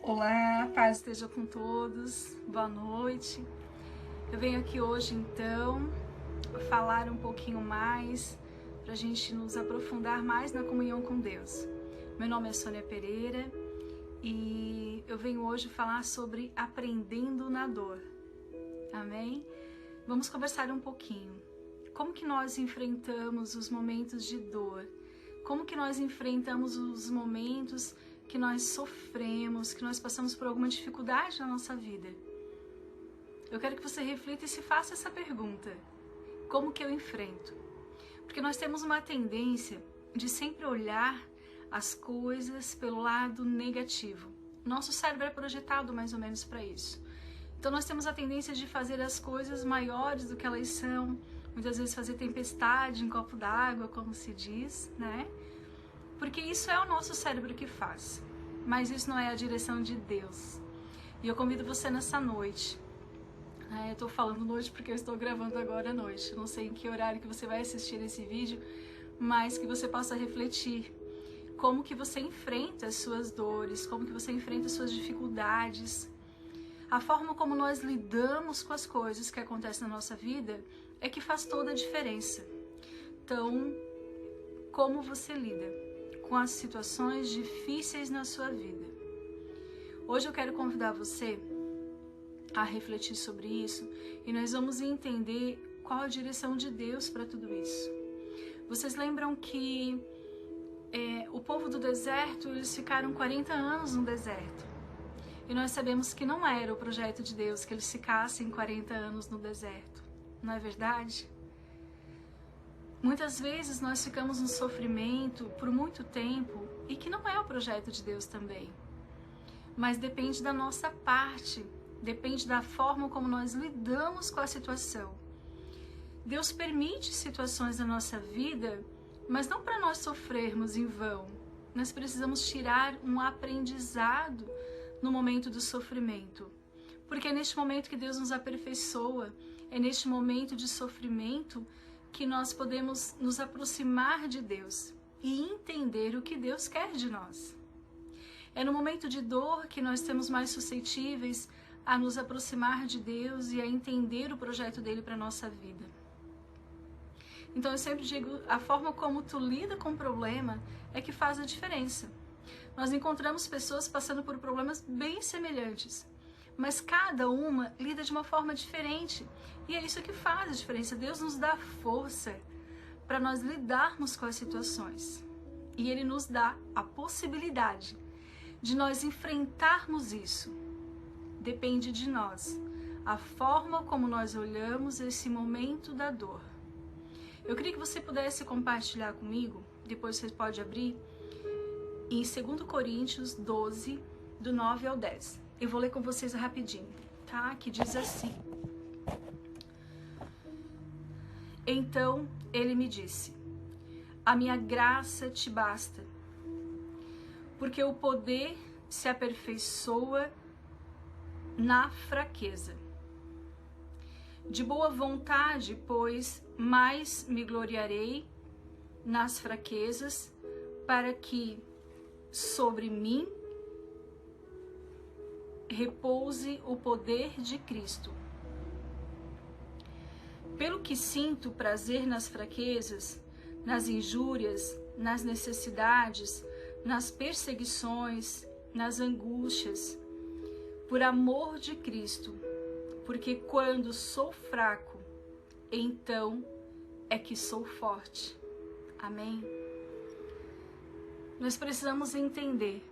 Olá, paz esteja com todos, boa noite. Eu venho aqui hoje então falar um pouquinho mais para a gente nos aprofundar mais na comunhão com Deus. Meu nome é Sônia Pereira e eu venho hoje falar sobre aprendendo na dor. Amém? Vamos conversar um pouquinho. Como que nós enfrentamos os momentos de dor? Como que nós enfrentamos os momentos que nós sofremos, que nós passamos por alguma dificuldade na nossa vida? Eu quero que você reflita e se faça essa pergunta. Como que eu enfrento? Porque nós temos uma tendência de sempre olhar as coisas pelo lado negativo. Nosso cérebro é projetado mais ou menos para isso. Então nós temos a tendência de fazer as coisas maiores do que elas são, muitas vezes fazer tempestade em copo d'água, como se diz, né? Porque isso é o nosso cérebro que faz, mas isso não é a direção de Deus. E eu convido você nessa noite, eu tô falando noite porque eu estou gravando agora à noite, eu não sei em que horário que você vai assistir esse vídeo, mas que você possa refletir como que você enfrenta as suas dores, como que você enfrenta as suas dificuldades. A forma como nós lidamos com as coisas que acontecem na nossa vida é que faz toda a diferença. Então, como você lida com as situações difíceis na sua vida? Hoje eu quero convidar você a refletir sobre isso e nós vamos entender qual a direção de Deus para tudo isso. Vocês lembram que o povo do deserto, eles ficaram 40 anos no deserto. E nós sabemos que não era o projeto de Deus que eles ficassem 40 anos no deserto. Não é verdade? Muitas vezes nós ficamos no sofrimento por muito tempo e que não é o projeto de Deus também. Mas depende da nossa parte, depende da forma como nós lidamos com a situação. Deus permite situações na nossa vida, mas não para nós sofrermos em vão. Nós precisamos tirar um aprendizado no momento do sofrimento. Porque é neste momento que Deus nos aperfeiçoa, é neste momento de sofrimento que nós podemos nos aproximar de Deus e entender o que Deus quer de nós. É no momento de dor que nós temos mais suscetíveis a nos aproximar de Deus e a entender o projeto dele para a nossa vida. Então eu sempre digo, a forma como tu lida com o problema é que faz a diferença. Nós encontramos pessoas passando por problemas bem semelhantes, mas cada uma lida de uma forma diferente. E é isso que faz a diferença. Deus nos dá força para nós lidarmos com as situações. E Ele nos dá a possibilidade de nós enfrentarmos isso. Depende de nós, a forma como nós olhamos esse momento da dor. Eu queria que você pudesse compartilhar comigo, depois você pode abrir, em 2 Coríntios 12, do 9 ao 10. Eu vou ler com vocês rapidinho, tá? Que diz assim: Então ele me disse: a minha graça te basta, porque o poder se aperfeiçoa na fraqueza. De boa vontade, pois, mais me gloriarei nas fraquezas, para que sobre mim repouse o poder de Cristo. Pelo que sinto prazer nas fraquezas, nas injúrias, nas necessidades, nas perseguições, nas angústias, por amor de Cristo, porque quando sou fraco, então é que sou forte. Amém? Nós precisamos entender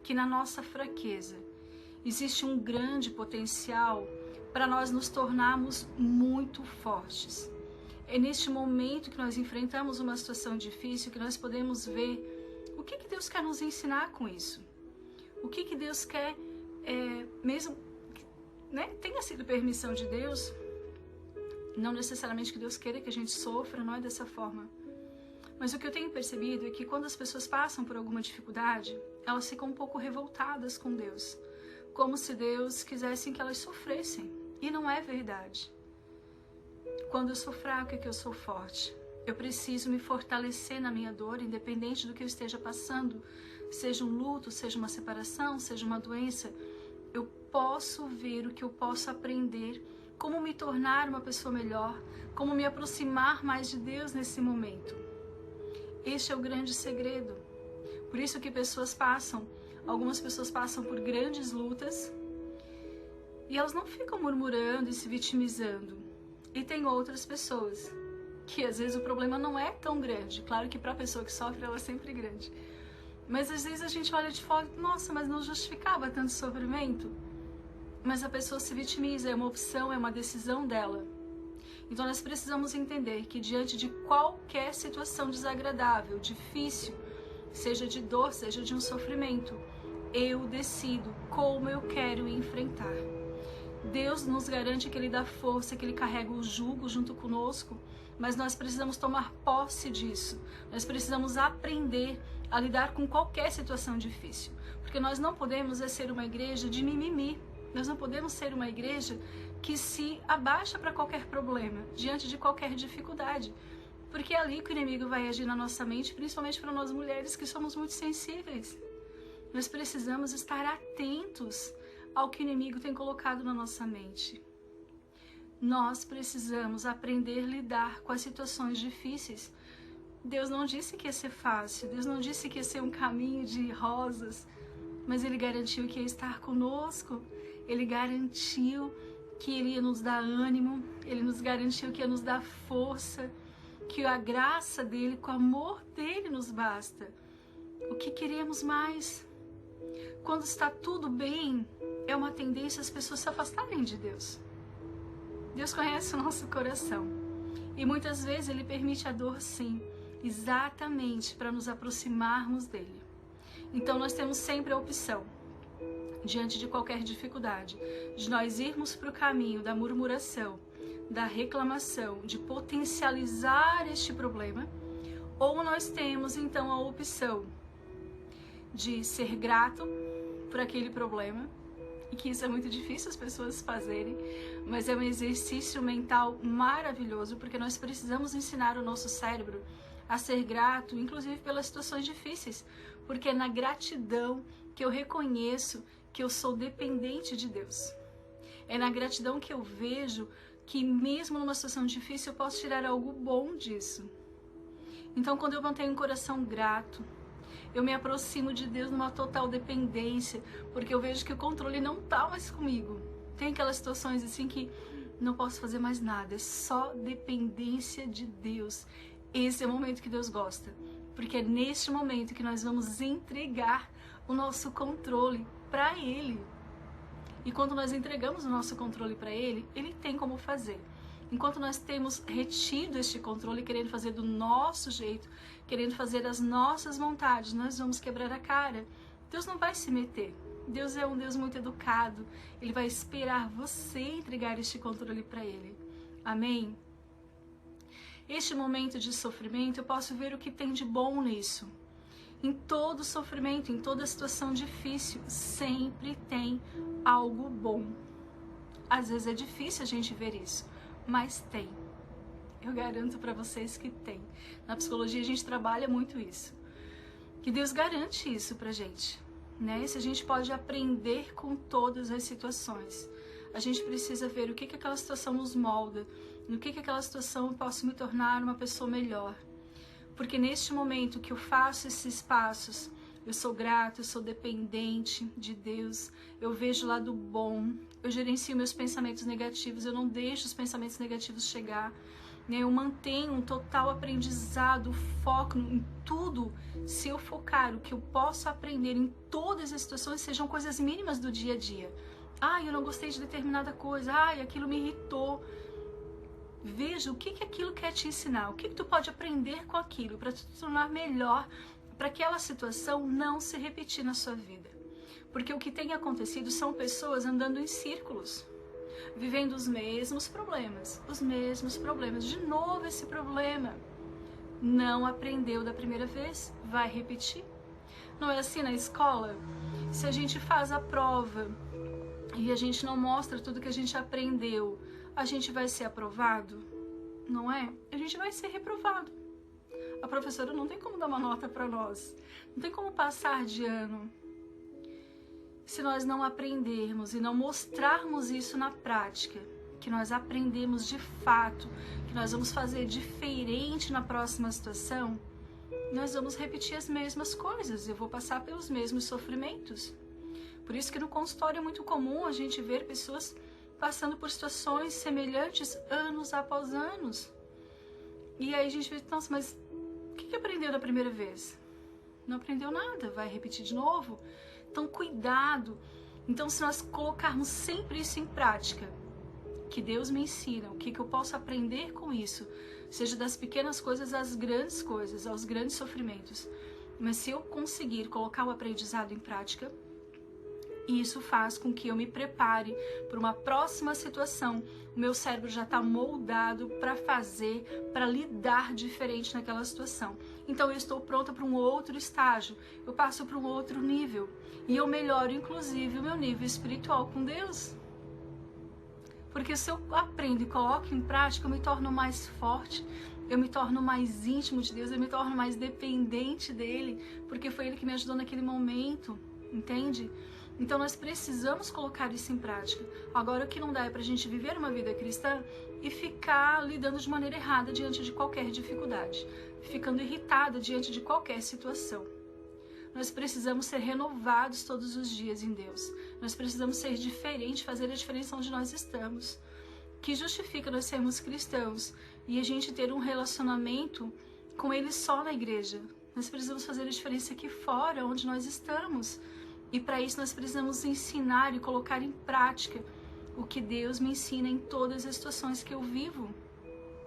que na nossa fraqueza existe um grande potencial para nós nos tornarmos muito fortes. É neste momento que nós enfrentamos uma situação difícil que nós podemos ver o que Deus quer nos ensinar com isso. O que Deus quer, mesmo né, tenha sido permissão de Deus, não necessariamente que Deus queira que a gente sofra, não é dessa forma. Mas o que eu tenho percebido é que quando as pessoas passam por alguma dificuldade, elas ficam um pouco revoltadas com Deus, como se Deus quisesse que elas sofressem. E não é verdade. Quando eu sou fraco é que eu sou forte. Eu preciso me fortalecer na minha dor, independente do que eu esteja passando. Seja um luto, seja uma separação, seja uma doença. Eu posso ver o que eu posso aprender, como me tornar uma pessoa melhor, como me aproximar mais de Deus nesse momento. Este é o grande segredo. Por isso que algumas pessoas passam por grandes lutas e elas não ficam murmurando e se vitimizando. E tem outras pessoas que às vezes o problema não é tão grande. Claro que para a pessoa que sofre ela é sempre grande. Mas às vezes a gente olha de fora e, nossa, mas não justificava tanto sofrimento. Mas a pessoa se vitimiza, é uma opção, é uma decisão dela. Então nós precisamos entender que diante de qualquer situação desagradável, difícil, seja de dor, seja de um sofrimento, eu decido como eu quero enfrentar. Deus nos garante que Ele dá força, que Ele carrega o jugo junto conosco, mas nós precisamos tomar posse disso. Nós precisamos aprender a lidar com qualquer situação difícil, porque nós não podemos ser uma igreja de mimimi. Nós não podemos ser uma igreja que se abaixa para qualquer problema, diante de qualquer dificuldade, porque é ali que o inimigo vai agir na nossa mente, principalmente para nós mulheres que somos muito sensíveis. Nós precisamos estar atentos ao que o inimigo tem colocado na nossa mente. Nós precisamos aprender a lidar com as situações difíceis. Deus não disse que ia ser fácil, Deus não disse que ia ser um caminho de rosas, mas Ele garantiu que ia estar conosco, Ele garantiu que Ele ia nos dar ânimo, Ele nos garantiu que ia nos dar força, que a graça dEle, que o amor dEle nos basta. O que queremos mais? Quando está tudo bem, é uma tendência as pessoas se afastarem de Deus. Deus conhece o nosso coração e muitas vezes Ele permite a dor, sim, exatamente para nos aproximarmos dEle. Então nós temos sempre a opção, diante de qualquer dificuldade, de nós irmos para o caminho da murmuração, da reclamação, de potencializar este problema, ou nós temos então a opção de ser grato por aquele problema, e que isso é muito difícil as pessoas fazerem, mas é um exercício mental maravilhoso, porque nós precisamos ensinar o nosso cérebro a ser grato, inclusive pelas situações difíceis, porque é na gratidão que eu reconheço que eu sou dependente de Deus. É na gratidão que eu vejo que mesmo numa situação difícil eu posso tirar algo bom disso. Então quando eu mantenho um coração grato, eu me aproximo de Deus numa total dependência, porque eu vejo que o controle não está mais comigo. Tem aquelas situações assim que não posso fazer mais nada, é só dependência de Deus. Esse é o momento que Deus gosta, porque é neste momento que nós vamos entregar o nosso controle para Ele. E quando nós entregamos o nosso controle para Ele, Ele tem como fazer. Enquanto nós temos retido este controle, querendo fazer do nosso jeito, querendo fazer as nossas vontades, nós vamos quebrar a cara. Deus não vai se meter. Deus é um Deus muito educado. Ele vai esperar você entregar este controle para Ele. Amém? Este momento de sofrimento, eu posso ver o que tem de bom nisso. Em todo sofrimento, em toda situação difícil, sempre tem algo bom. Às vezes é difícil a gente ver isso, mas tem. Eu garanto para vocês que tem. Na psicologia a gente trabalha muito isso. Que Deus garante isso pra gente, né? Se a gente pode aprender com todas as situações, a gente precisa ver o que aquela situação nos molda, no que aquela situação eu posso me tornar uma pessoa melhor. Porque neste momento que eu faço esses passos, eu sou grato, eu sou dependente de Deus, eu vejo o lado bom, eu gerencio meus pensamentos negativos, eu não deixo os pensamentos negativos chegar, né? Eu mantenho um total aprendizado, foco em tudo. Se eu focar o que eu posso aprender em todas as situações, sejam coisas mínimas do dia a dia. Eu não gostei de determinada coisa, aquilo me irritou. Veja o que aquilo quer te ensinar, o que tu pode aprender com aquilo para te tornar melhor, para aquela situação não se repetir na sua vida. Porque o que tem acontecido são pessoas andando em círculos, vivendo os mesmos problemas, de novo esse problema. Não aprendeu da primeira vez, vai repetir. Não é assim na escola? Se a gente faz a prova e a gente não mostra tudo que a gente aprendeu, a gente vai ser aprovado? não é? A gente vai ser reprovado. A professora não tem como dar uma nota para nós, não tem como passar de ano. Se nós não aprendermos e não mostrarmos isso na prática, que nós aprendemos de fato, que nós vamos fazer diferente na próxima situação, nós vamos repetir as mesmas coisas, eu vou passar pelos mesmos sofrimentos. Por isso que no consultório é muito comum a gente ver pessoas passando por situações semelhantes anos após anos. E aí a gente vê, nossa, mas o que aprendeu da primeira vez? Não aprendeu nada, vai repetir de novo? Então, cuidado. Então, se nós colocarmos sempre isso em prática, que Deus me ensina, o que eu posso aprender com isso, seja das pequenas coisas às grandes coisas, aos grandes sofrimentos. Mas se eu conseguir colocar o aprendizado em prática, isso faz com que eu me prepare para uma próxima situação. O meu cérebro já está moldado para fazer, para lidar diferente naquela situação. Então eu estou pronta para um outro estágio, eu passo para um outro nível. E eu melhoro, inclusive, o meu nível espiritual com Deus. Porque se eu aprendo e coloco em prática, eu me torno mais forte, eu me torno mais íntimo de Deus, eu me torno mais dependente dEle, porque foi Ele que me ajudou naquele momento, entende? Então nós precisamos colocar isso em prática. Agora o que não dá é pra gente viver uma vida cristã e ficar lidando de maneira errada diante de qualquer dificuldade, ficando irritada diante de qualquer situação. Nós precisamos ser renovados todos os dias em Deus. Nós precisamos ser diferentes, fazer a diferença onde nós estamos. Que justifica nós sermos cristãos e a gente ter um relacionamento com Ele só na igreja. Nós precisamos fazer a diferença aqui fora, onde nós estamos. E para isso nós precisamos ensinar e colocar em prática o que Deus me ensina em todas as situações que eu vivo.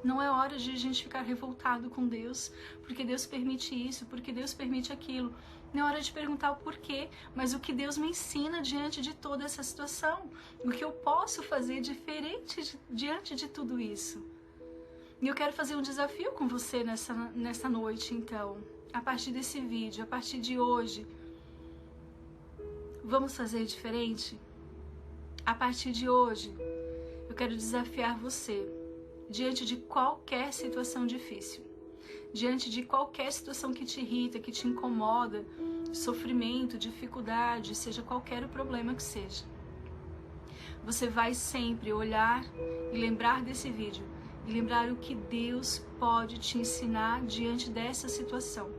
Não é hora de a gente ficar revoltado com Deus, porque Deus permite isso, porque Deus permite aquilo. Não é hora de perguntar o porquê, mas o que Deus me ensina diante de toda essa situação. O que eu posso fazer diferente diante de tudo isso. E eu quero fazer um desafio com você nessa noite, então. A partir desse vídeo, a partir de hoje. Vamos fazer diferente? A partir de hoje, eu quero desafiar você, diante de qualquer situação difícil, diante de qualquer situação que te irrita, que te incomoda, sofrimento, dificuldade, seja qualquer o problema que seja. Você vai sempre olhar e lembrar desse vídeo, e lembrar o que Deus pode te ensinar diante dessa situação.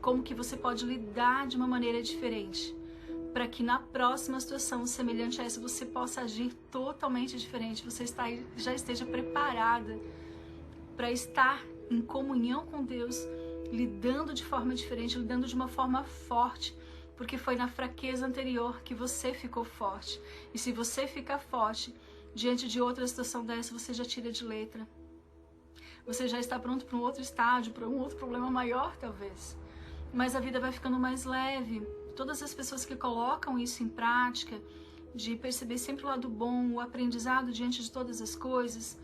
Como que você pode lidar de uma maneira diferente, para que na próxima situação semelhante a essa você possa agir totalmente diferente, você já esteja preparada para estar em comunhão com Deus, lidando de forma diferente, lidando de uma forma forte, porque foi na fraqueza anterior que você ficou forte. E se você ficar forte diante de outra situação dessa, você já tira de letra. Você já está pronto para um outro estágio, para um outro problema maior talvez. Mas a vida vai ficando mais leve. Todas as pessoas que colocam isso em prática, de perceber sempre o lado bom, o aprendizado diante de todas as coisas,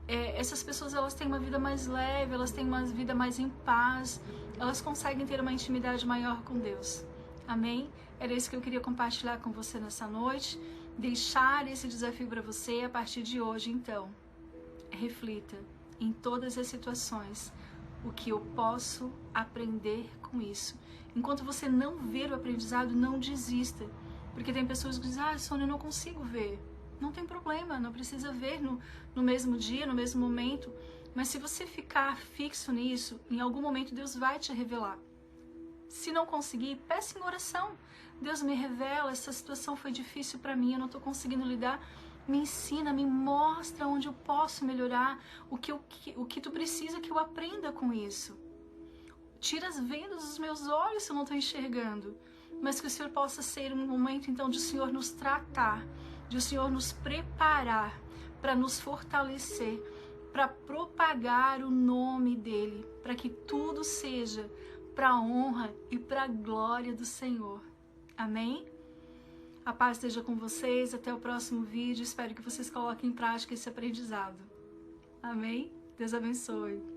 essas pessoas elas têm uma vida mais leve, elas têm uma vida mais em paz, elas conseguem ter uma intimidade maior com Deus. Amém? Era isso que eu queria compartilhar com você nessa noite, deixar esse desafio para você a partir de hoje. Então, reflita em todas as situações o que eu posso aprender com isso. Enquanto você não ver o aprendizado, não desista. Porque tem pessoas que dizem, Sônia, eu não consigo ver. Não tem problema, não precisa ver no mesmo dia, no mesmo momento. Mas se você ficar fixo nisso, em algum momento Deus vai te revelar. Se não conseguir, peça em oração. Deus me revela, essa situação foi difícil para mim, eu não estou conseguindo lidar. Me ensina, me mostra onde eu posso melhorar, o que tu precisa que eu aprenda com isso. Tira as vendas dos meus olhos se eu não estou enxergando. Mas que o Senhor possa ser um momento, então, de o Senhor nos tratar, de o Senhor nos preparar para nos fortalecer, para propagar o nome dEle, para que tudo seja para a honra e para a glória do Senhor. Amém? A paz esteja com vocês. Até o próximo vídeo. Espero que vocês coloquem em prática esse aprendizado. Amém? Deus abençoe.